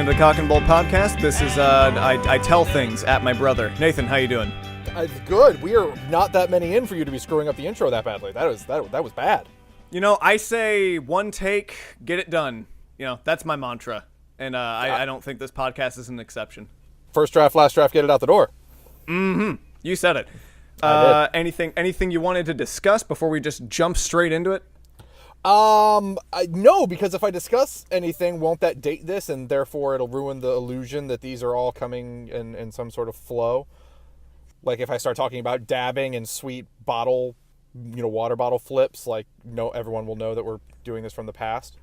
listening to the Cock and Bull podcast. This is, I tell things at my brother. Nathan, how you doing? Good. We are not that many in for you to be screwing up the intro that badly. That was bad. You know, I say one take, get it done. You know, that's my mantra. And I don't think this podcast is an exception. First draft, last draft, get it out the door. Mm-hmm. You said it. I did. Anything you wanted to discuss before we just jump straight into it? No, because if I discuss anything, won't that date this, and therefore it'll ruin the illusion that these are all coming in some sort of flow? Like if I start talking about dabbing and sweet bottle, water bottle flips, everyone will know that we're doing this from the past.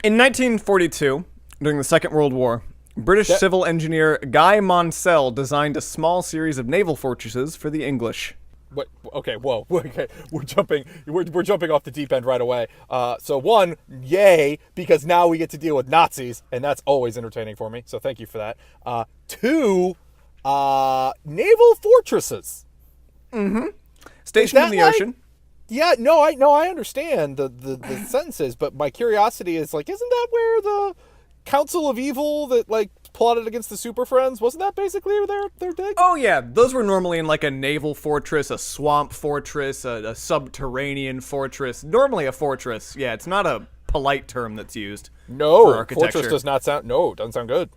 In 1942, during the Second World War, British civil engineer Guy Monsell designed a small series of naval fortresses for the English. What? Okay, whoa. Okay, we're jumping off the deep end right away. So one, yay, because now we get to deal with Nazis, and that's always entertaining for me. So thank you for that. Two, naval fortresses. Mm-hmm. Stationed in the ocean. Yeah, no, I understand the sentences, but my curiosity is isn't that where the Council of Evil that plotted against the Super Friends, wasn't that basically their dig? Oh yeah, those were normally in a naval fortress, a swamp fortress, a subterranean fortress. Normally a fortress. Yeah, it's not a polite term that's used. No, for architecture. Fortress doesn't sound good.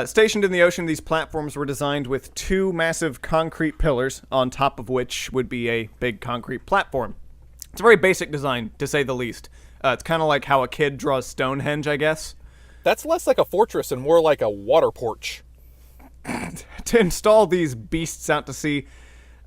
Stationed in the ocean, these platforms were designed with two massive concrete pillars, on top of which would be a big concrete platform. It's a very basic design, to say the least. It's kind of like how a kid draws Stonehenge, I guess. That's less like a fortress and more like a water porch. To install these beasts out to sea,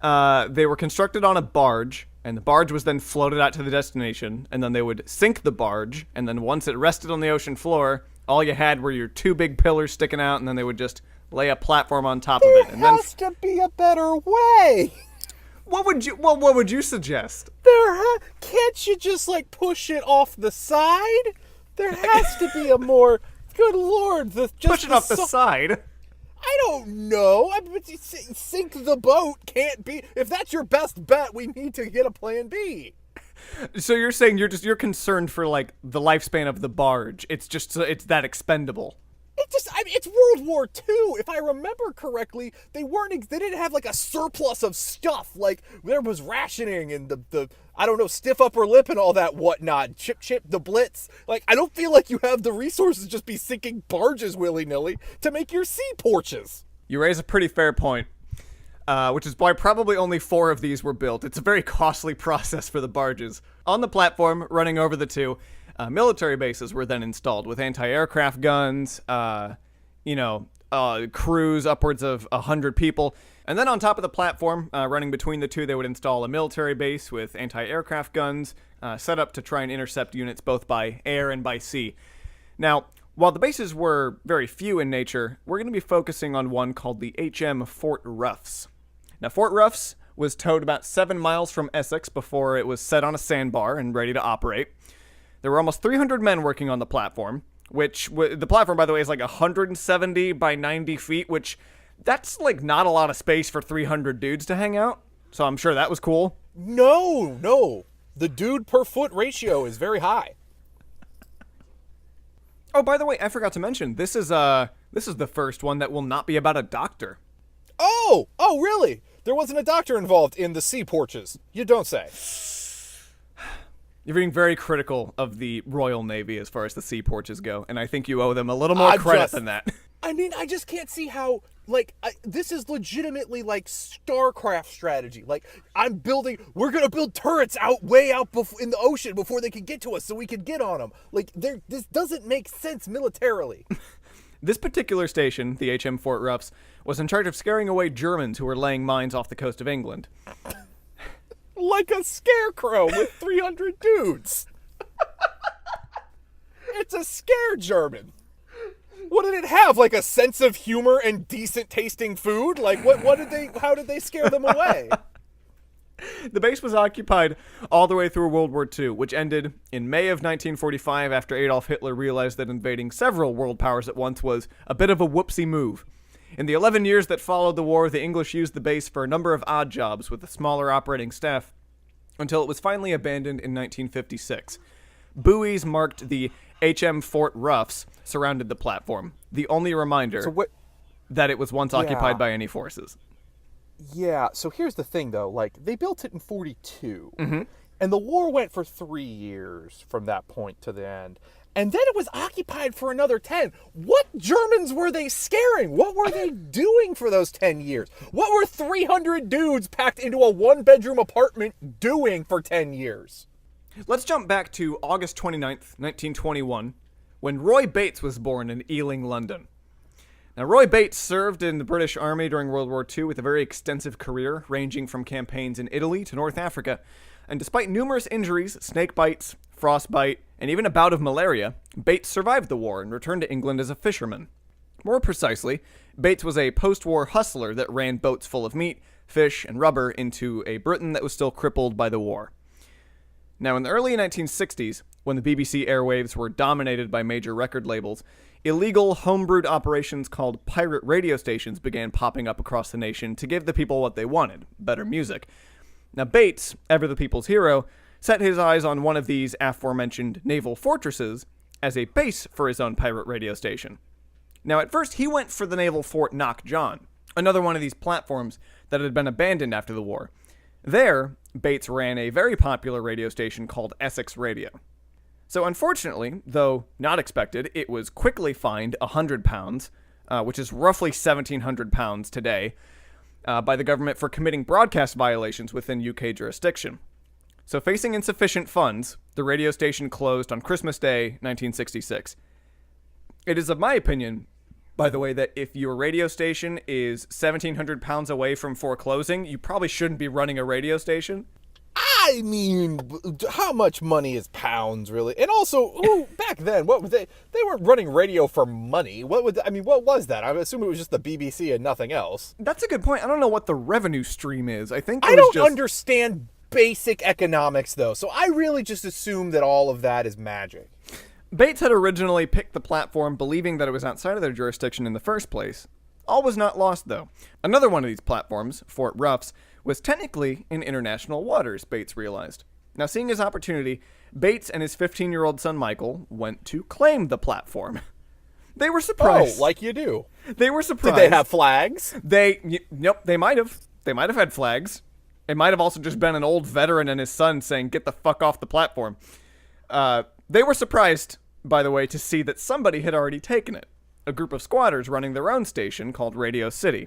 they were constructed on a barge, and the barge was then floated out to the destination, and then they would sink the barge, and then once it rested on the ocean floor, all you had were your two big pillars sticking out, and then they would just lay a platform on top of it. And there has to be a better way. What would you suggest? Can't you just push it off the side? There has to be a more, good lord, push it off the side. I don't know. Sink the boat can't be. If that's your best bet, we need to get a plan B. So you're saying you're concerned for the lifespan of the barge. It's that expendable. It's World War II. If I remember correctly, they didn't have a surplus of stuff. There was rationing and the stiff upper lip and all that whatnot. Chip, the Blitz. I don't feel like you have the resources to just be sinking barges willy-nilly to make your sea porches. You raise a pretty fair point, which is why probably only 4 of these were built. It's a very costly process for the barges. On the platform, running over the two, military bases were then installed with anti-aircraft guns, crews upwards of 100 people. And then on top of the platform, running between the two, they would install a military base with anti-aircraft guns set up to try and intercept units both by air and by sea. Now, while the bases were very few in nature, we're going to be focusing on one called the HM Fort Ruffs. Now, Fort Ruffs was towed about 7 miles from Essex before it was set on a sandbar and ready to operate. There were almost 300 men working on the platform, which, the platform, by the way, is 170 by 90 feet, which, that's not a lot of space for 300 dudes to hang out. So I'm sure that was cool. No. The dude per foot ratio is very high. Oh, by the way, I forgot to mention, this is the first one that will not be about a doctor. Oh, really? There wasn't a doctor involved in the sea porches. You don't say. You're being very critical of the Royal Navy as far as the sea porches go, and I think you owe them a little more credit than that. I just can't see how, this is legitimately StarCraft strategy. We're going to build turrets way out in the ocean before they can get to us so we can get on them. This doesn't make sense militarily. This particular station, the HM Fort Ruffs, was in charge of scaring away Germans who were laying mines off the coast of England. Like a scarecrow with 300 dudes. It's a scare German. What did it have? A sense of humor and decent tasting food? How did they scare them away? The base was occupied all the way through World War II, which ended in May of 1945 after Adolf Hitler realized that invading several world powers at once was a bit of a whoopsie move. In the 11 years that followed the war, the English used the base for a number of odd jobs with a smaller operating staff until it was finally abandoned in 1956. Buoys marked the HM Fort Ruffs surrounded the platform, the only reminder that it was once occupied by any forces. Yeah, so here's the thing, though. Like, they built it in 42, and the war went for 3 years from that point to the end. And then it was occupied for another 10. What Germans were they scaring? What were they doing for those 10 years? What were 300 dudes packed into a one-bedroom apartment doing for 10 years? Let's jump back to August 29th, 1921, when Roy Bates was born in Ealing, London. Now, Roy Bates served in the British Army during World War II with a very extensive career, ranging from campaigns in Italy to North Africa. And despite numerous injuries, snake bites, frostbite, and even a bout of malaria, Bates survived the war and returned to England as a fisherman. More precisely, Bates was a post-war hustler that ran boats full of meat, fish, and rubber into a Britain that was still crippled by the war. Now, in the early 1960s, when the BBC airwaves were dominated by major record labels, illegal homebrewed operations called pirate radio stations began popping up across the nation to give the people what they wanted, better music. Now, Bates, ever the people's hero, set his eyes on one of these aforementioned naval fortresses as a base for his own pirate radio station. Now, at first, he went for the naval Fort Knock John, another one of these platforms that had been abandoned after the war. There, Bates ran a very popular radio station called Essex Radio. So unfortunately, though not expected, it was quickly fined £100, which is roughly £1,700 today, by the government for committing broadcast violations within UK jurisdiction. So facing insufficient funds, the radio station closed on Christmas Day, 1966. It is of my opinion, by the way, that if your radio station is £1,700 away from foreclosing, you probably shouldn't be running a radio station. I mean, how much money is pounds, really? And also, back then, what was they weren't running radio for money. What was that? I assume it was just the BBC and nothing else. That's a good point. I don't know what the revenue stream is. I think I don't understand basic economics, though, so I really just assume that all of that is magic. Bates had originally picked the platform believing that it was outside of their jurisdiction in the first place. All was not lost, though. Another one of these platforms, Fort Ruffs, was technically in international waters, Bates realized. Now, seeing his opportunity, Bates and his 15-year-old son Michael went to claim the platform. They were surprised. Oh, like you do. They were surprised. Did they have flags? Nope, they might have. They might have had flags. It might have also just been an old veteran and his son saying, "Get the fuck off the platform." They were surprised, by the way, to see that somebody had already taken it. A group of squatters running their own station called Radio City.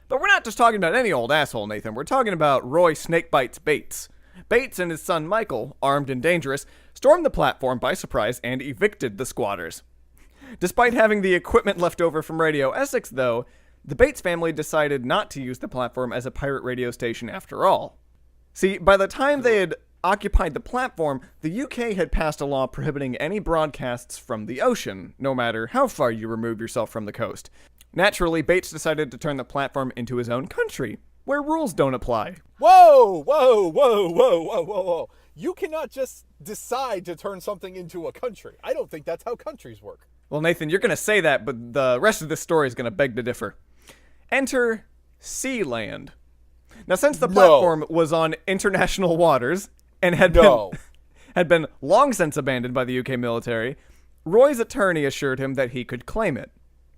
But we're not just talking about any old asshole, Nathan. We're talking about Roy Snakebites Bates. Bates and his son Michael, armed and dangerous, stormed the platform by surprise and evicted the squatters. Despite having the equipment left over from Radio Essex, though, the Bates family decided not to use the platform as a pirate radio station after all. See, by the time they had occupied the platform, the UK had passed a law prohibiting any broadcasts from the ocean, no matter how far you remove yourself from the coast. Naturally, Bates decided to turn the platform into his own country, where rules don't apply. Whoa, whoa, whoa, whoa, whoa, whoa, whoa. You cannot just decide to turn something into a country. I don't think that's how countries work. Well, Nathan, you're going to say that, but the rest of this story is going to beg to differ. Enter Sealand. Now, since the platform was on international waters and had been long since abandoned by the UK military, Roy's attorney assured him that he could claim it.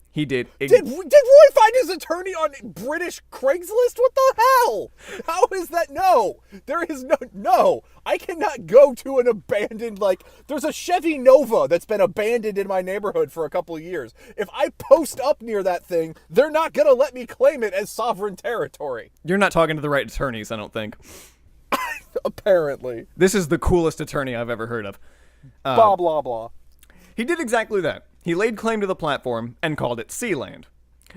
He did. Did Roy find his attorney on British Craigslist? What the hell? How is that? No. There is no. I cannot go to an abandoned, there's a Chevy Nova that's been abandoned in my neighborhood for a couple of years. If I post up near that thing, they're not going to let me claim it as sovereign territory. You're not talking to the right attorneys, I don't think. Apparently. This is the coolest attorney I've ever heard of. Blah, blah, blah. He did exactly that. He laid claim to the platform and called it Sealand.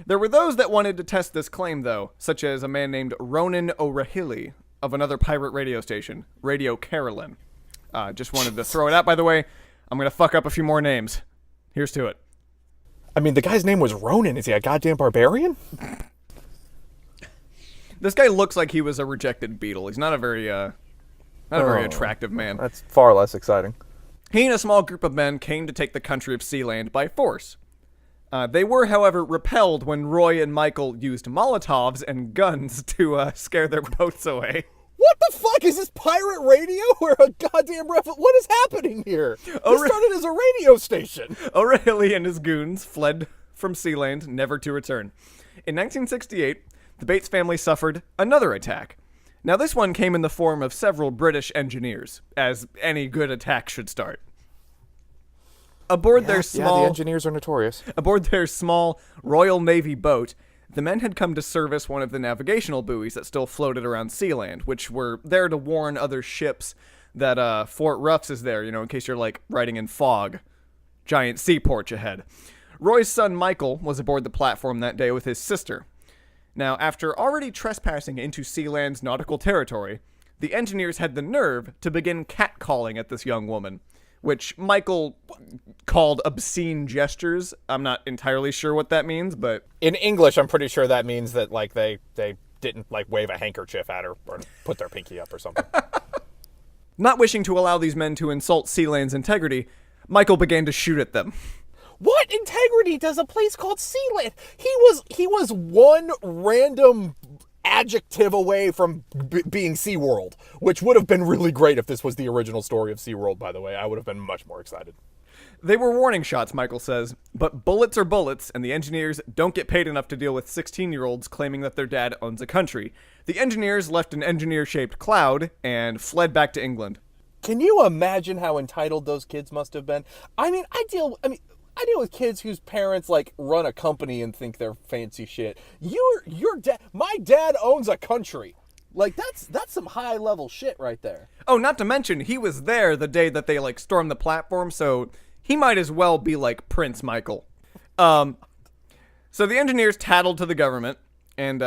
There were those that wanted to test this claim, though, such as a man named Ronan O'Rahilly of another pirate radio station, Radio Carolyn. Just wanted to throw it out, by the way. I'm going to fuck up a few more names. Here's to it. I mean, the guy's name was Ronan. Is he a goddamn barbarian? This guy looks like he was a rejected Beatle. He's not a very attractive man. That's far less exciting. He and a small group of men came to take the country of Sealand by force. They were, however, repelled when Roy and Michael used Molotovs and guns to scare their boats away. What the fuck? Is this pirate radio or a goddamn What is happening here? This started as a radio station. O'Reilly and his goons fled from Sealand, never to return. In 1968, the Bates family suffered another attack. Now, this one came in the form of several British engineers, as any good attack should start. Aboard their small... the engineers are notorious. Aboard their small Royal Navy boat, the men had come to service one of the navigational buoys that still floated around Sealand, which were there to warn other ships that Fort Ruffs is there, in case you're, riding in fog. Giant sea porch ahead. Roy's son Michael was aboard the platform that day with his sister. Now, after already trespassing into Sealand's nautical territory, the engineers had the nerve to begin catcalling at this young woman, which Michael called obscene gestures. I'm not entirely sure what that means, but... In English, I'm pretty sure that means that, they didn't, wave a handkerchief at her or put their pinky up or something. Not wishing to allow these men to insult Sealand's integrity, Michael began to shoot at them. What integrity does a place called Sealand? He was one random adjective away from being SeaWorld, which would have been really great if this was the original story of SeaWorld, by the way. I would have been much more excited. They were warning shots, Michael says, but bullets are bullets, and the engineers don't get paid enough to deal with 16-year-olds claiming that their dad owns a country. The engineers left an engineer-shaped cloud and fled back to England. Can you imagine how entitled those kids must have been? I deal with kids whose parents run a company and think they're fancy shit. My dad owns a country. That's some high level shit right there. Oh, not to mention he was there the day that they stormed the platform, so he might as well be Prince Michael. So the engineers tattled to the government, and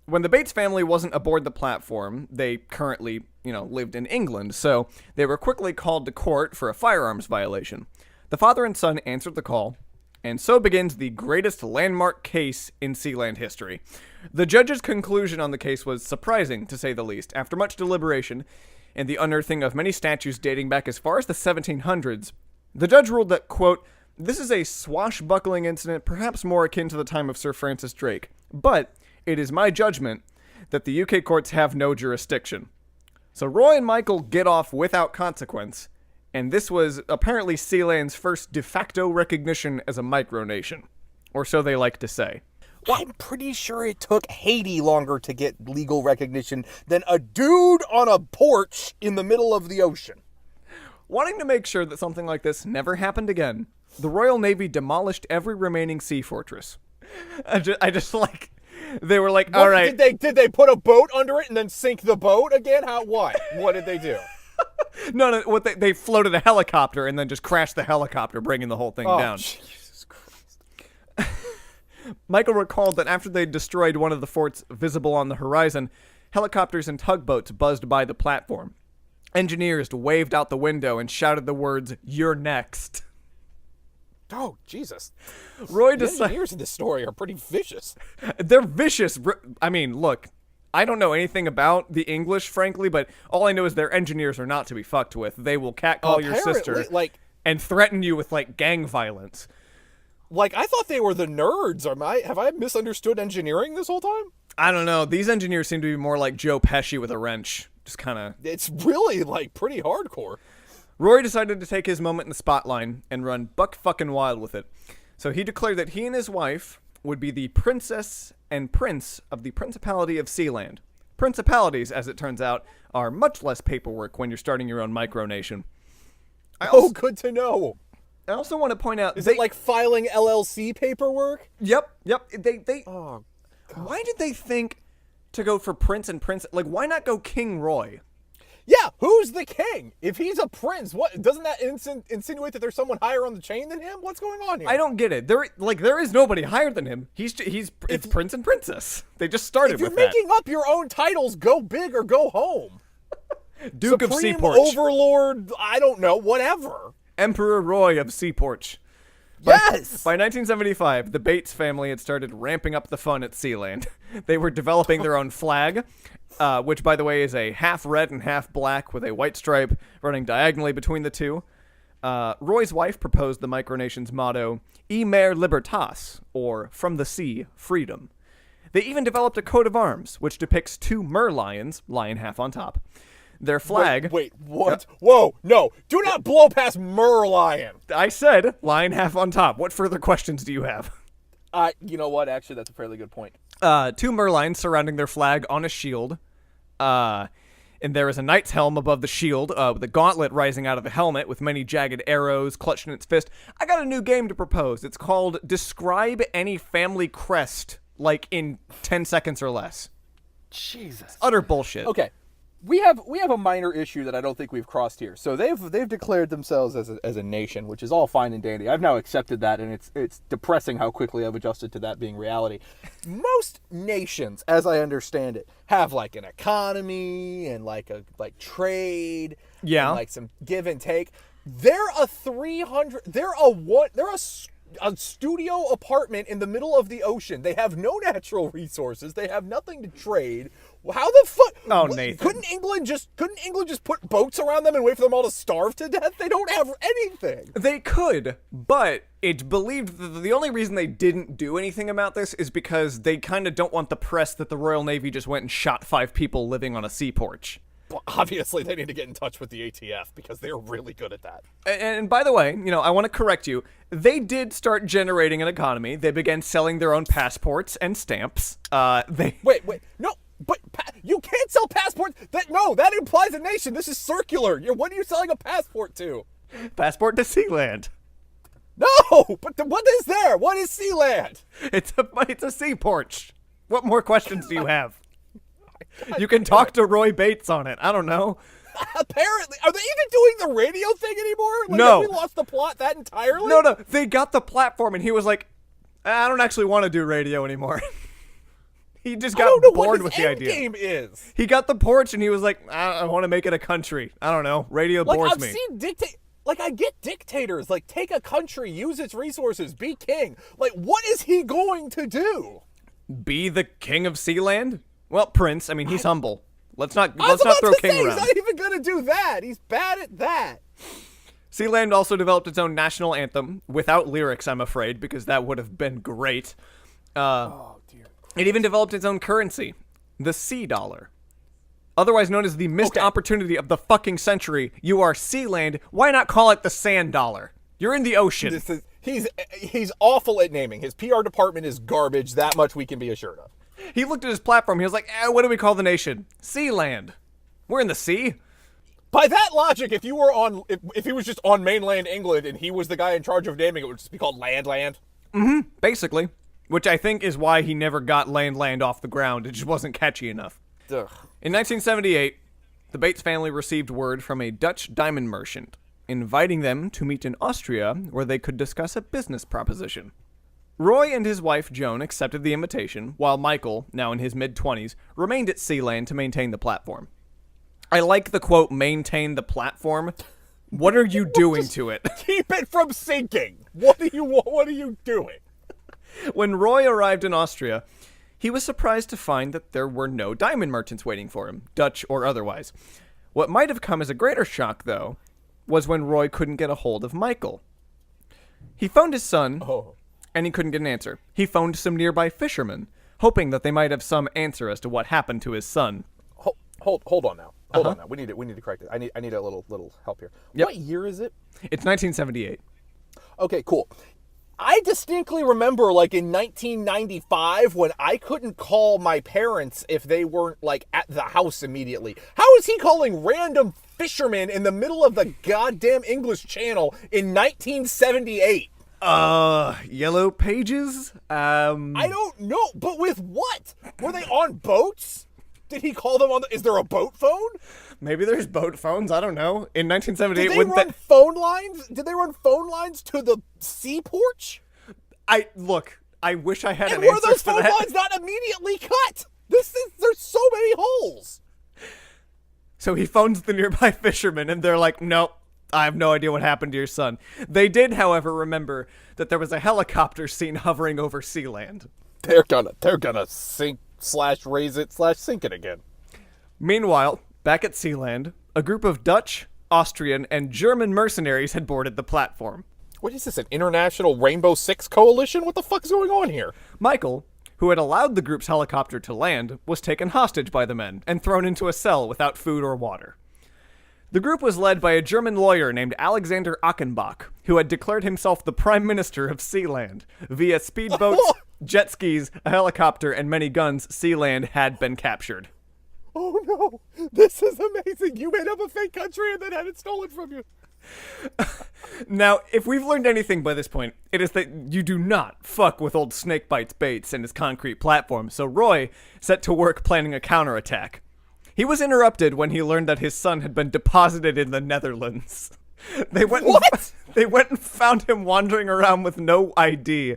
when the Bates family wasn't aboard the platform, they currently, lived in England, so they were quickly called to court for a firearms violation. The father and son answered the call, and so begins the greatest landmark case in Sealand history. The judge's conclusion on the case was surprising, to say the least. After much deliberation and the unearthing of many statues dating back as far as the 1700s, the judge ruled that, quote, "This is a swashbuckling incident perhaps more akin to the time of Sir Francis Drake, but it is my judgment that the UK courts have no jurisdiction." So Roy and Michael get off without consequence, and this was apparently Sealand's first de facto recognition as a micronation. Or so they like to say. I'm pretty sure it took Haiti longer to get legal recognition than a dude on a porch in the middle of the ocean. Wanting to make sure that something like this never happened again, the Royal Navy demolished every remaining sea fortress. They were like, all right. Did they put a boat under it and then sink the boat again? What did they do? No, they floated a helicopter and then just crashed the helicopter, bringing the whole thing down. Jesus Christ. Michael recalled that after they destroyed one of the forts visible on the horizon, helicopters and tugboats buzzed by the platform. Engineers waved out the window and shouted the words, "You're next." Oh, Jesus. The engineers in this story are pretty vicious. They're vicious. I mean, look, I don't know anything about the English, frankly, but all I know is their engineers are not to be fucked with. They will catcall your sister and threaten you with, gang violence. I thought they were the nerds. Have I misunderstood engineering this whole time? I don't know. These engineers seem to be more like Joe Pesci with a wrench. Just kind of... It's really, pretty hardcore. Roy decided to take his moment in the spotlight and run buck fucking wild with it. So he declared that he and his wife would be the princess and prince of the Principality of Sealand. Principalities, as it turns out, are much less paperwork when you're starting your own micronation. Good to know. I also want to point out... Is it like filing LLC paperwork? Yep. They Oh, God. Why did they think to go for prince and prince? Why not go King Roy? Yeah, who's the king? If he's a prince, what doesn't that insinuate that there's someone higher on the chain than him? What's going on here? I don't get it. There is nobody higher than him. It's prince and princess. They just started with that. If you're making up your own titles, go big or go home. Duke of Supreme Seaporch. Overlord, I don't know, whatever. Emperor Roy of Seaporch. Yes! By 1975, the Bates family had started ramping up the fun at Sealand. They were developing their own flag, which, by the way, is a half red and half black with a white stripe running diagonally between the two. Roy's wife proposed the micronation's motto, E Mare Libertas, or From the Sea, Freedom. They even developed a coat of arms, which depicts 2 merlions, lion half on top. Their flag... Wait, what? Whoa, no. Do not blow past Merlion. I said lion half on top. What further questions do you have? You know what? Actually, that's a fairly good point. 2 merlions surrounding their flag on a shield. And there is a knight's helm above the shield, with a gauntlet rising out of the helmet with many jagged arrows clutched in its fist. I got a new game to propose. It's called Describe Any Family Crest, like in 10 seconds or less. Jesus. Utter bullshit. Okay. We have a minor issue that I don't think we've crossed here. So they've declared themselves as a nation, which is all fine and dandy. I've now accepted that, and it's depressing how quickly I've adjusted to that being reality. Most nations, as I understand it, have like an economy and like trade, yeah, and like some give and take. They're a studio apartment in the middle of the ocean. They have no natural resources. They have nothing to trade. How the fuck? Oh, Nathan. Couldn't England just put boats around them and wait for them all to starve to death? They don't have anything. They could, but it's believed that the only reason they didn't do anything about this is because they kind of don't want the press that the Royal Navy just went and shot 5 people living on a sea porch. Well, obviously, they need to get in touch with the ATF because they're really good at that. And by the way, I want to correct you. They did start generating an economy. They began selling their own passports and stamps. Wait, no. But you can't sell passports. That implies a nation. This is circular. What are you selling a passport to? Passport to Sealand. No, but what is there? What is Sealand? It's a sea porch. What more questions do you have? You can talk to Roy Bates on it. I don't know. Apparently. Are they even doing the radio thing anymore? No. Have we lost the plot that entirely? No. They got the platform, and he was like, I don't actually want to do radio anymore. He just got bored with the idea. Game is. He got the porch, and he was like, I want to make it a country. I don't know. Radio bores me. I get dictators. Like, take a country, use its resources, be king. Like, what is he going to do? Be the king of Sealand? Well, Prince. I mean, he's humble. Let's not throw king around. He's not even gonna do that. He's bad at that. Sealand also developed its own national anthem without lyrics, I'm afraid, because that would have been great. Oh dear. It even developed its own currency, the sea dollar. Otherwise known as the missed opportunity of the fucking century. You are Sealand. Why not call it the sand dollar? You're in the ocean. He's awful at naming. His PR department is garbage. That much we can be assured of. He looked at his platform. He was like, what do we call the nation? Sealand. We're in the sea. By that logic, if he was just on mainland England and he was the guy in charge of naming it, would just be called Land. Mm-hmm. Basically. Which I think is why he never got Land off the ground. It just wasn't catchy enough. Ugh. In 1978, the Bates family received word from a Dutch diamond merchant, inviting them to meet in Austria where they could discuss a business proposition. Roy and his wife Joan accepted the invitation, while Michael, now in his mid-20s, remained at Sealand to maintain the platform. I like the quote, maintain the platform. What are you doing to it? Keep it from sinking. What are you doing? When Roy arrived in Austria, he was surprised to find that there were no diamond merchants waiting for him, Dutch or otherwise. What might have come as a greater shock, though, was when Roy couldn't get a hold of Michael. He phoned his son, and he couldn't get an answer. He phoned some nearby fishermen, hoping that they might have some answer as to what happened to his son. Hold on now. Hold on now. We need to correct it. I need a little help here. Yep. What year is it? It's 1978. Okay, cool. I distinctly remember, like, in 1995 when I couldn't call my parents if they weren't, like, at the house immediately. How is he calling random fishermen in the middle of the goddamn English Channel in 1978? Yellow Pages? I don't know, but with what? Were they on boats? Did he call them on is there a boat phone? Maybe there's boat phones, I don't know. In 1978, Did they run phone lines? Did they run phone lines to the sea porch? I wish I had an answer for that. And were answer those for phone that. lines not immediately cut? There's so many holes. So he phones the nearby fishermen, and they're like, nope, I have no idea what happened to your son. They did, however, remember that there was a helicopter seen hovering over Sealand. They're gonna sink / raise it / sink it again. Meanwhile, back at Sealand, a group of Dutch, Austrian, and German mercenaries had boarded the platform. What is this, an international Rainbow Six coalition? What the fuck is going on here? Michael, who had allowed the group's helicopter to land, was taken hostage by the men and thrown into a cell without food or water. The group was led by a German lawyer named Alexander Achenbach, who had declared himself the Prime Minister of Sealand. Via speedboats, jet skis, a helicopter, and many guns, Sealand had been captured. Oh no, this is amazing. You made up a fake country and then had it stolen from you. Now, if we've learned anything by this point, it is that you do not fuck with old Snakebites Bates and his concrete platform, so Roy set to work planning a counterattack. He was interrupted when he learned that his son had been deposited in the Netherlands. They went and found him wandering around with no ID.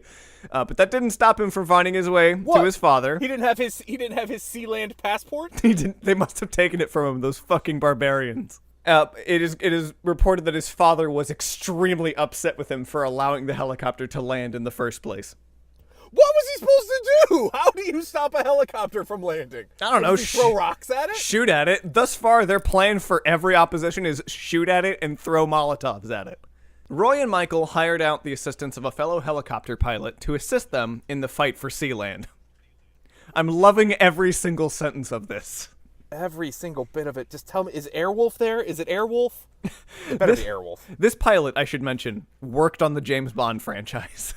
But that didn't stop him from finding his way to his father. He didn't have his Sealand passport? He didn't. They must have taken it from him, those fucking barbarians. It is reported that his father was extremely upset with him for allowing the helicopter to land in the first place. What was he supposed to do? How do you stop a helicopter from landing? I don't know. Does he throw rocks at it? Shoot at it. Thus far, their plan for every opposition is shoot at it and throw Molotovs at it. Roy and Michael hired out the assistance of a fellow helicopter pilot to assist them in the fight for Sealand. I'm loving every single sentence of this. Every single bit of it. Just tell me, is Airwolf there? Is it Airwolf? It better be Airwolf. This pilot, I should mention, worked on the James Bond franchise.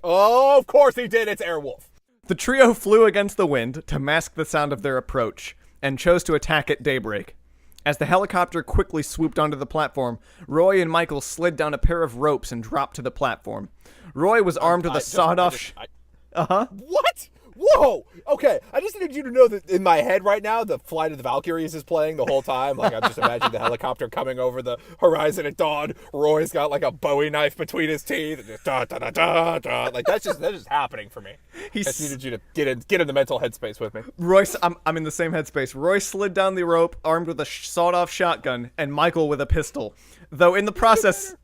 Oh, of course he did. It's Airwolf. The trio flew against the wind to mask the sound of their approach and chose to attack at daybreak. As the helicopter quickly swooped onto the platform, Roy and Michael slid down a pair of ropes and dropped to the platform. Roy was armed with a sawed-off... What? Whoa! Okay, I just needed you to know that in my head right now, the Flight of the Valkyries is playing the whole time. Like, I'm just imagining the helicopter coming over the horizon at dawn. Roy's got, like, a Bowie knife between his teeth. And just da-da-da-da-da. Like, that's just happening for me. I just needed you to get in the mental headspace with me. I'm in the same headspace. Roy slid down the rope, armed with a sawed-off shotgun, and Michael with a pistol. Though in the process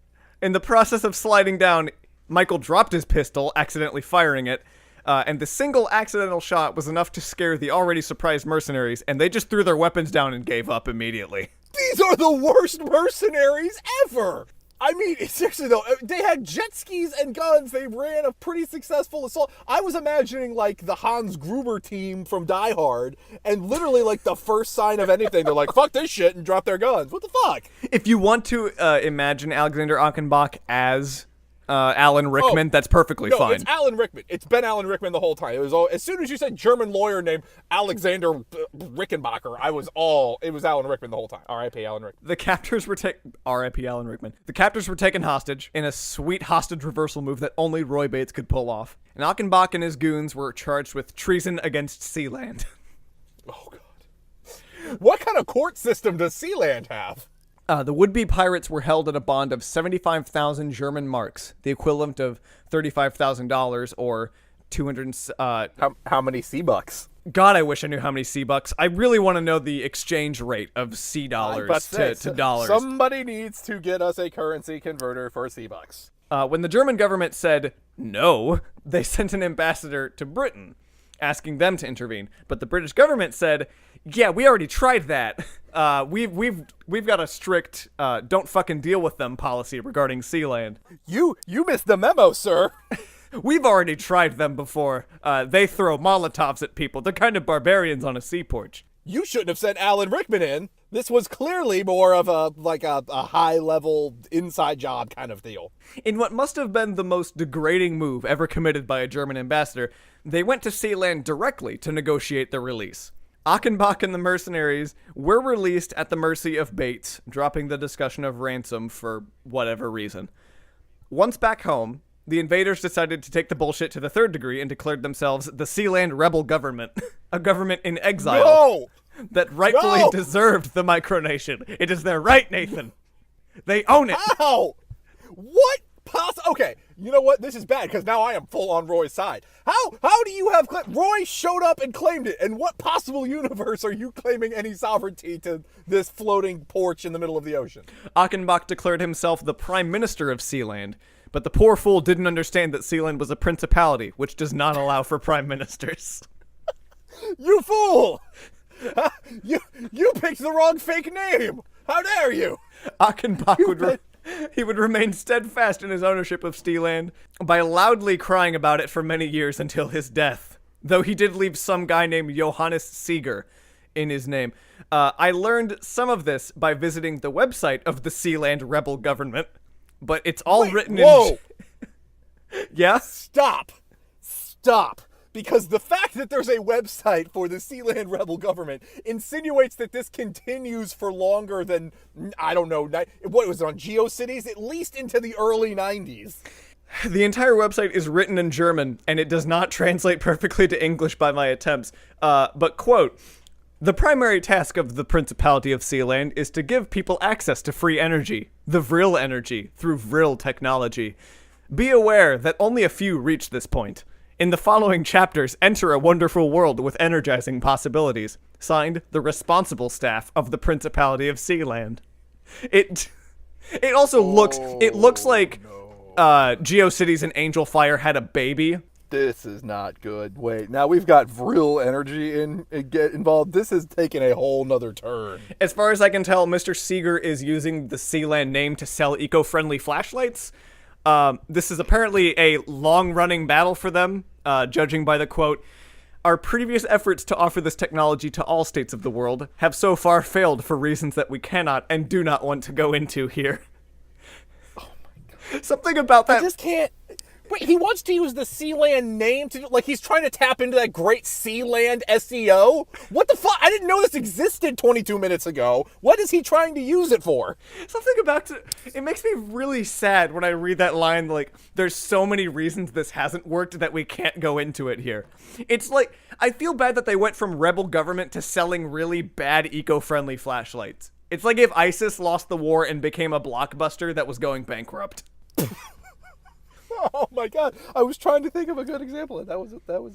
of sliding down, Michael dropped his pistol, accidentally firing it, and the single accidental shot was enough to scare the already surprised mercenaries, and they just threw their weapons down and gave up immediately. These are the worst mercenaries ever! I mean, seriously though, they had jet skis and guns. They ran a pretty successful assault. I was imagining, like, the Hans Gruber team from Die Hard, and literally, like, the first sign of anything, they're like, fuck this shit, and drop their guns. What the fuck? If you want to imagine Alexander Achenbach as... Alan Rickman, that's perfectly fine. No, it's Alan Rickman. It's been Alan Rickman the whole time. It was all, as soon as you said German lawyer named Alexander Rickenbacker, it was Alan Rickman the whole time. R.I.P. Alan Rickman. The captors were R.I.P. Alan Rickman. The captors were taken hostage in a sweet hostage reversal move that only Roy Bates could pull off. And Achenbach and his goons were charged with treason against Sealand. Oh, God. What kind of court system does Sealand have? The would-be pirates were held at a bond of 75,000 German marks, the equivalent of $35,000 or 200. How many sea bucks? God, I wish I knew how many sea bucks. I really want to know the exchange rate of sea dollars to dollars. Somebody needs to get us a currency converter for sea bucks. When the German government said no, they sent an ambassador to Britain, asking them to intervene. But the British government said, yeah, we already tried that. We've got a strict don't fucking deal with them policy regarding Sealand. You missed the memo, sir. We've already tried them before. They throw Molotovs at people. They're kind of barbarians on a sea porch. You shouldn't have sent Alan Rickman in. This was clearly more of a high-level inside job kind of deal. In what must have been the most degrading move ever committed by a German ambassador, they went to Sealand directly to negotiate their release. Achenbach and the mercenaries were released at the mercy of Bates, dropping the discussion of ransom for whatever reason. Once back home, the invaders decided to take the bullshit to the third degree and declared themselves the Sealand Rebel Government, a government in exile that rightfully deserved the micronation. It is their right, Nathan. They own it. How? What? Okay, you know what? This is bad because now I am full on Roy's side. How do you have Roy showed up and claimed it? In what possible universe are you claiming any sovereignty to this floating porch in the middle of the ocean? Achenbach declared himself the Prime Minister of Sealand, but the poor fool didn't understand that Sealand was a principality, which does not allow for prime ministers. You fool! You picked the wrong fake name! How dare you! Achenbach would remain steadfast in his ownership of Sealand by loudly crying about it for many years until his death. though he did leave some guy named Johannes Seeger in his name. I learned some of this by visiting the website of the Sealand rebel government, but it's all written in... Yeah? Stop. Because the fact that there's a website for the Sealand rebel government insinuates that this continues for longer than, I don't know, what was it, on GeoCities? At least into the early 90s. The entire website is written in German, and it does not translate perfectly to English by my attempts. But, quote, "The primary task of the Principality of Sealand is to give people access to free energy, the vril energy, through vril technology. Be aware that only a few reach this point. In the following chapters, enter a wonderful world with energizing possibilities. Signed, the responsible staff of the Principality of Sealand." It also looks like GeoCities and Angel Fire had a baby. This is not good. Wait, now we've got real energy get involved. This is taking a whole nother turn. As far as I can tell, Mr. Seeger is using the Sealand name to sell eco-friendly flashlights. This is apparently a long-running battle for them, judging by the quote, "Our previous efforts to offer this technology to all states of the world have so far failed for reasons that we cannot and do not want to go into here." Oh my God. Something about that... I just can't... Wait, he wants to use the Sealand name to, like, he's trying to tap into that great Sealand SEO? What the fuck? I didn't know this existed 22 minutes ago. What is he trying to use it for? Something about it makes me really sad when I read that line, like, there's so many reasons this hasn't worked that we can't go into it here. It's like, I feel bad that they went from rebel government to selling really bad eco-friendly flashlights. It's like if ISIS lost the war and became a blockbuster that was going bankrupt. Oh my God! I was trying to think of a good example, and that was it. That was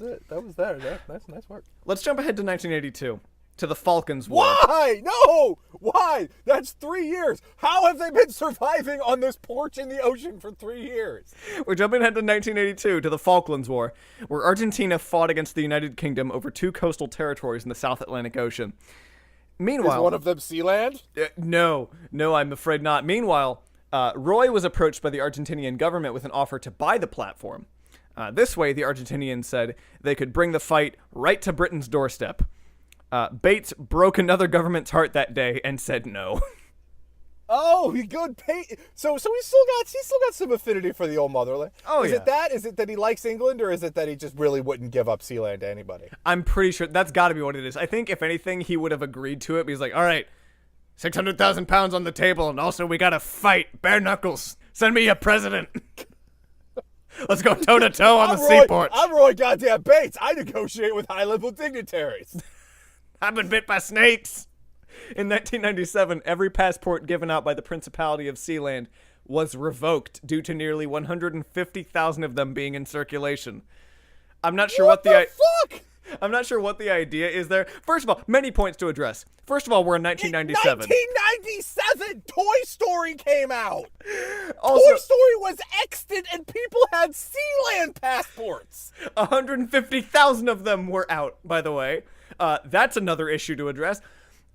there. That's nice work. Let's jump ahead to 1982, to the Falklands War. Why? No! Why? That's 3 years. How have they been surviving on this porch in the ocean for 3 years? We're jumping ahead to 1982, to the Falklands War, where Argentina fought against the United Kingdom over 2 coastal territories in the South Atlantic Ocean. Meanwhile, is one of them Sealand? No, I'm afraid not. Meanwhile, Roy was approached by the Argentinian government with an offer to buy the platform. This way, the Argentinians said they could bring the fight right to Britain's doorstep. Bates broke another government's heart that day and said no. Oh, he good pay. So he's still got some affinity for the old motherland. Oh, is yeah. it that? Is it that he likes England, or is it that he just really wouldn't give up Sealand to anybody? I'm pretty sure that's got to be what it is. I think if anything, he would have agreed to it. But he's like, all right, 600,000 pounds on the table, and also we gotta fight bare knuckles. Send me a president. Let's go toe to toe on the seaport. I'm Roy goddamn Bates. I negotiate with high-level dignitaries. I've been bit by snakes. In 1997, every passport given out by the Principality of Sealand was revoked due to nearly 150,000 of them being in circulation. I'm not sure what the fuck? I'm not sure what the idea is there. First of all, many points to address. First of all, we're in 1997. 1997, Toy Story came out. Also, Toy Story was extant, and people had Sealand passports. 150,000 of them were out, by the way. That's another issue to address.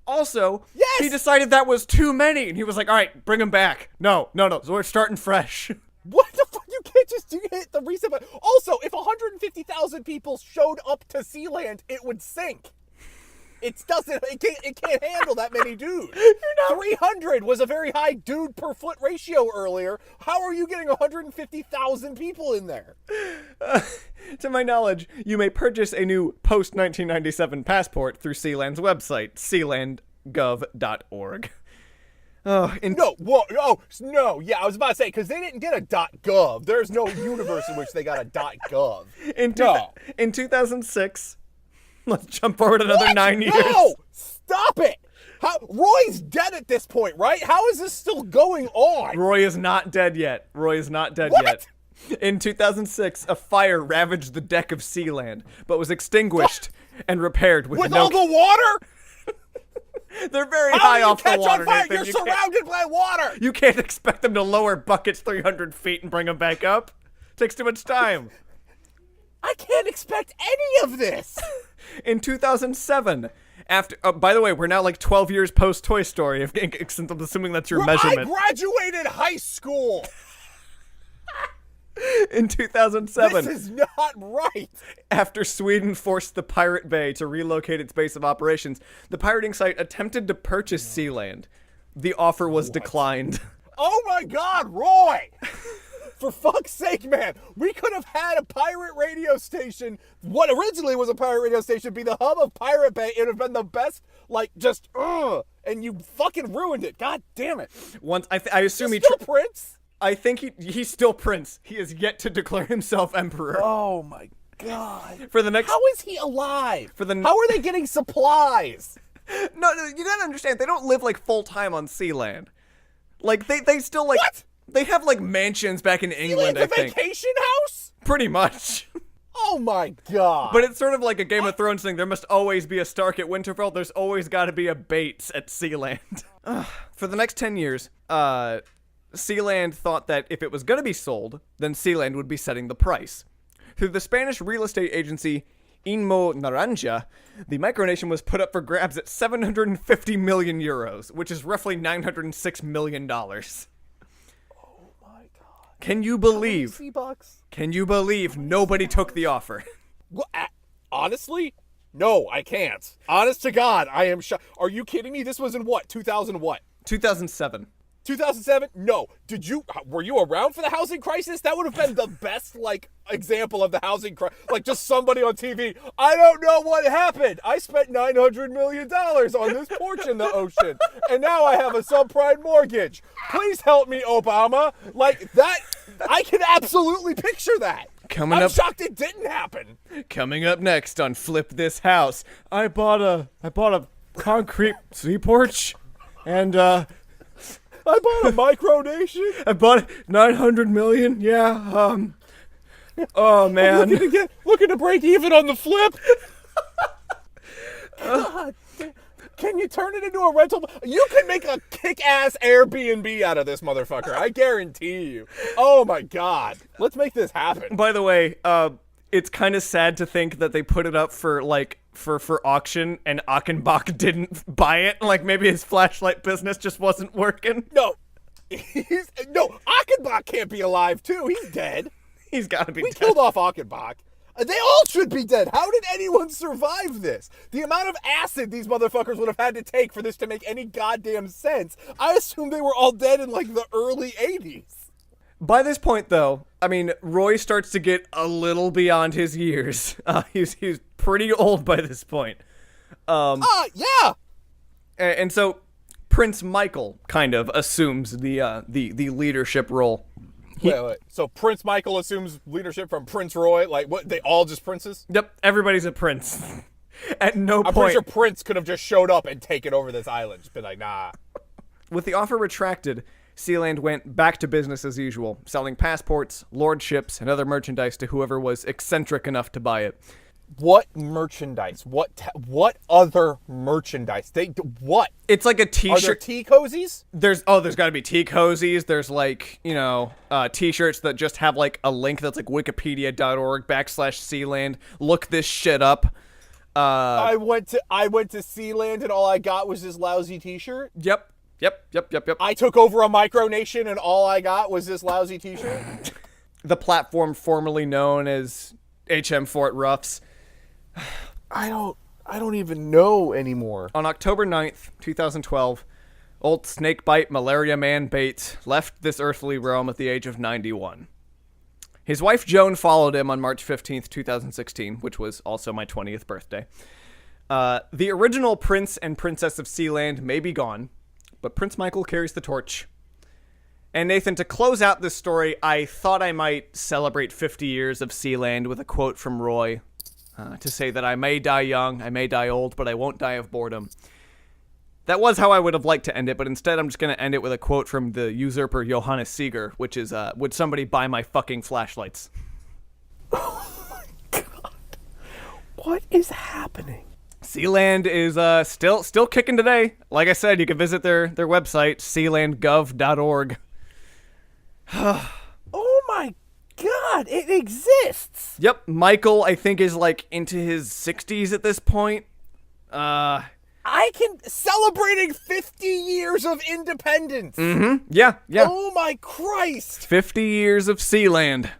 Also, yes! He decided that was too many, and he was like, all right, bring them back. No, so we're starting fresh. What the fuck? You can't just hit the reset button. Also, if 150,000 people showed up to Sealand, it would sink. It can't handle that many dudes. 300 was a very high dude per foot ratio earlier. How are you getting 150,000 people in there? To my knowledge, you may purchase a new post-1997 passport through Sealand's website, sealandgov.org. Yeah, I was about to say, because they didn't get a .gov. There's no universe in which they got a .gov. In 2006, let's jump forward another 9 years. No! Stop it! Roy's dead at this point, right? How is this still going on? Roy is not dead yet. What? In 2006, a fire ravaged the deck of Sealand, but was extinguished and repaired with all the water? They're very high off the water, Nathan. Nathan. You're surrounded by water. You can't expect them to lower buckets 300 feet and bring them back up. Takes too much time. I can't expect any of this. In 2007, by the way, we're now like 12 years post Toy Story, since I'm assuming that's your measurement. I graduated high school. In 2007, This is not right. after Sweden forced the Pirate Bay to relocate its base of operations, the pirating site attempted to purchase Sealand. The offer was declined. Oh my God, Roy! For fuck's sake, man, we could have had a pirate radio station. What originally was a pirate radio station be the hub of Pirate Bay. It would have been the best, and you fucking ruined it. God damn it. Once I assume He's still Prince? I think he's still Prince. He has yet to declare himself emperor. Oh my God. For the next, How is he alive? How are they getting supplies? No, you gotta understand, they don't live like full time on Sealand. Like they still like What? They have like mansions back in England, I A think. vacation house? Pretty much. Oh my God. But it's sort of like a Game of Thrones thing. There must always be a Stark at Winterfell. There's always got to be a Bates at Sealand. For the next 10 years, Sealand thought that if it was going to be sold, then Sealand would be setting the price. Through the Spanish real estate agency Inmo Naranja, the micronation was put up for grabs at 750 million euros, which is roughly $906 million. Can you believe? Can you believe nobody took the offer? Well, honestly, no, I can't. Honest to God, I am shocked. Are you kidding me? This was in what? 2000 what? 2007. 2007? No. Were you around for the housing crisis? That would have been the best, example of the housing crisis. Just somebody on TV, I don't know what happened. I spent $900 million on this porch in the ocean, and now I have a subprime mortgage. Please help me, Obama. That, I can absolutely picture that. I'm shocked it didn't happen. Coming up next on Flip This House, I bought a concrete sea porch, and I bought a micronation. I bought 900 million. Yeah. Oh man. Looking to break even on the flip. God, can you turn it into a rental? You can make a kick-ass Airbnb out of this motherfucker. I guarantee you. Oh my God. Let's make this happen. By the way, it's kind of sad to think that they put it up for auction and Achenbach didn't buy it. Maybe his flashlight business just wasn't working. No. Achenbach can't be alive too. He's dead. He's got to be dead. We killed off Achenbach. They all should be dead. How did anyone survive this? The amount of acid these motherfuckers would have had to take for this to make any goddamn sense. I assume they were all dead in the early 80s. By this point, though, Roy starts to get a little beyond his years. He's pretty old by this point. Yeah. And so Prince Michael kind of assumes the leadership role. Wait. So Prince Michael assumes leadership from Prince Roy? What? They all just princes? Yep. Everybody's a prince. At no point. I'm pretty sure Prince could have just showed up and taken over this island. Just been like, nah. With the offer retracted, Sealand went back to business as usual, selling passports, lordships, and other merchandise to whoever was eccentric enough to buy it. What merchandise? What other merchandise? What? It's like a t-shirt. Are there tea cozies? There's got to be tea cozies. There's t-shirts that just have a link that's wikipedia.org/Sealand. Look this shit up. I went to Sealand and all I got was this lousy t-shirt. Yep. I took over a micronation and all I got was this lousy t-shirt. The platform formerly known as HM Fort Ruffs. I don't even know anymore. On October 9th, 2012, old snakebite malaria man Bates left this earthly realm at the age of 91. His wife Joan followed him on March 15th, 2016, which was also my 20th birthday. The original Prince and Princess of Sealand may be gone, but Prince Michael carries the torch. And Nathan, to close out this story, I thought I might celebrate 50 years of Sealand with a quote from Roy, to say that I may die young, I may die old, but I won't die of boredom. That was how I would have liked to end it, but instead I'm just going to end it with a quote from the usurper Johannes Seeger, which is, would somebody buy my fucking flashlights? Oh my God. What is happening? Sealand is still kicking today. Like I said, you can visit their website, sealandgov.org. Oh my God, it exists. Yep, Michael, I think, is into his 60s at this point. Celebrating 50 years of independence. Mm-hmm. Yeah. Oh my Christ. 50 years of Sealand.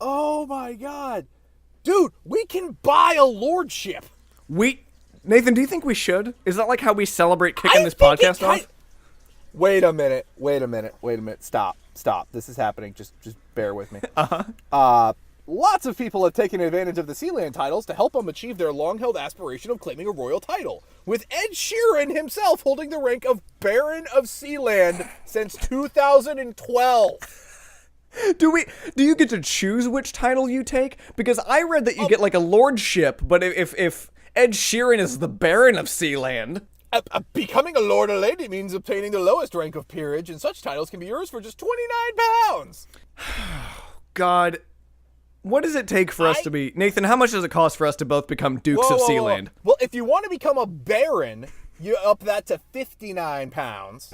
Oh my god. Dude, we can buy a lordship. Nathan, do you think we should? Is that like how we celebrate kicking this podcast off? Wait a minute. Stop. This is happening. Just bear with me. Lots of people have taken advantage of the Sealand titles to help them achieve their long-held aspiration of claiming a royal title, with Ed Sheeran himself holding the rank of Baron of Sealand since 2012. Do you get to choose which title you take? Because I read that you get like a lordship, but if Ed Sheeran is the Baron of Sealand... Becoming a lord or lady means obtaining the lowest rank of peerage, and such titles can be yours for just £29. God... What does it take for us to be... Nathan, how much does it cost for us to both become Dukes of Sealand? Well, if you want to become a Baron, you up that to £59.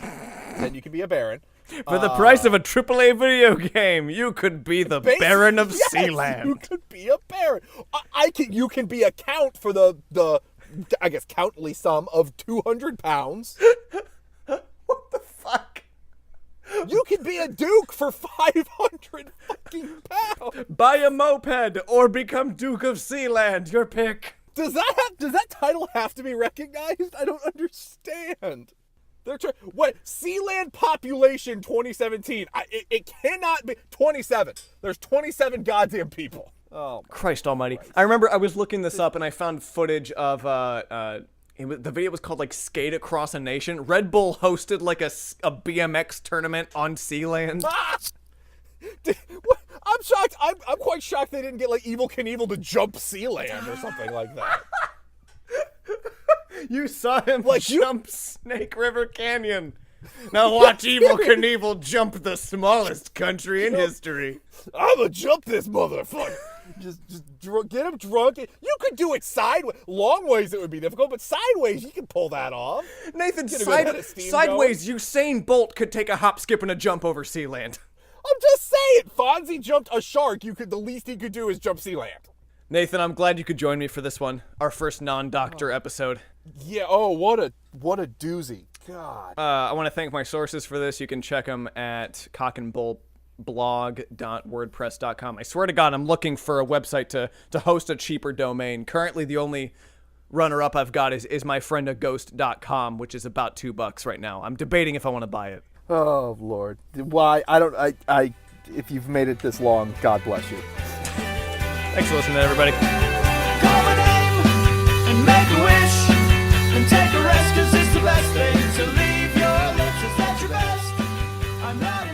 Then you can be a Baron. For the price of a AAA video game, you could be the Baron of Sealand. You could be a Baron. You can be a count for the I guess, countly sum of £200. What the fuck? You can be a duke for 500 fucking pounds. Buy a moped or become Duke of Sealand. Your pick. Does that title have to be recognized? I don't understand. What? Sealand population 2017. It cannot be 27. There's 27 goddamn people. Oh, Christ almighty. I remember I was looking this up and I found footage of the video was called like Skate Across a Nation. Red Bull hosted like a BMX tournament on Sealand. I'm shocked. I'm quite shocked they didn't get like Evel Knievel to jump Sealand or something like that. You saw him jump Snake River Canyon. Now watch Evel Knievel jump the smallest country in history. I'ma jump this motherfucker. Just get him drunk. You could do it sideways. Long ways it would be difficult, but sideways you can pull that off. Nathan, sideways Usain Bolt could take a hop, skip, and a jump over Sealand. I'm just saying, Fonzie jumped a shark. The least he could do is jump Sealand. Nathan, I'm glad you could join me for this one, our first non-doctor episode. Yeah. Oh, what a doozy. God. I want to thank my sources for this. You can check them at cockandbullblog.wordpress.com. I swear to God, I'm looking for a website to host a cheaper domain. Currently, the only runner-up I've got is myfriendaghost.com, which is about $2 right now. I'm debating if I want to buy it. Oh, Lord. Why? If you've made it this long, God bless you. Thanks for listening, everybody. Call my name and make a wish and take a rest, 'cause it's the best thing to leave your lips. Is that your best? I'm not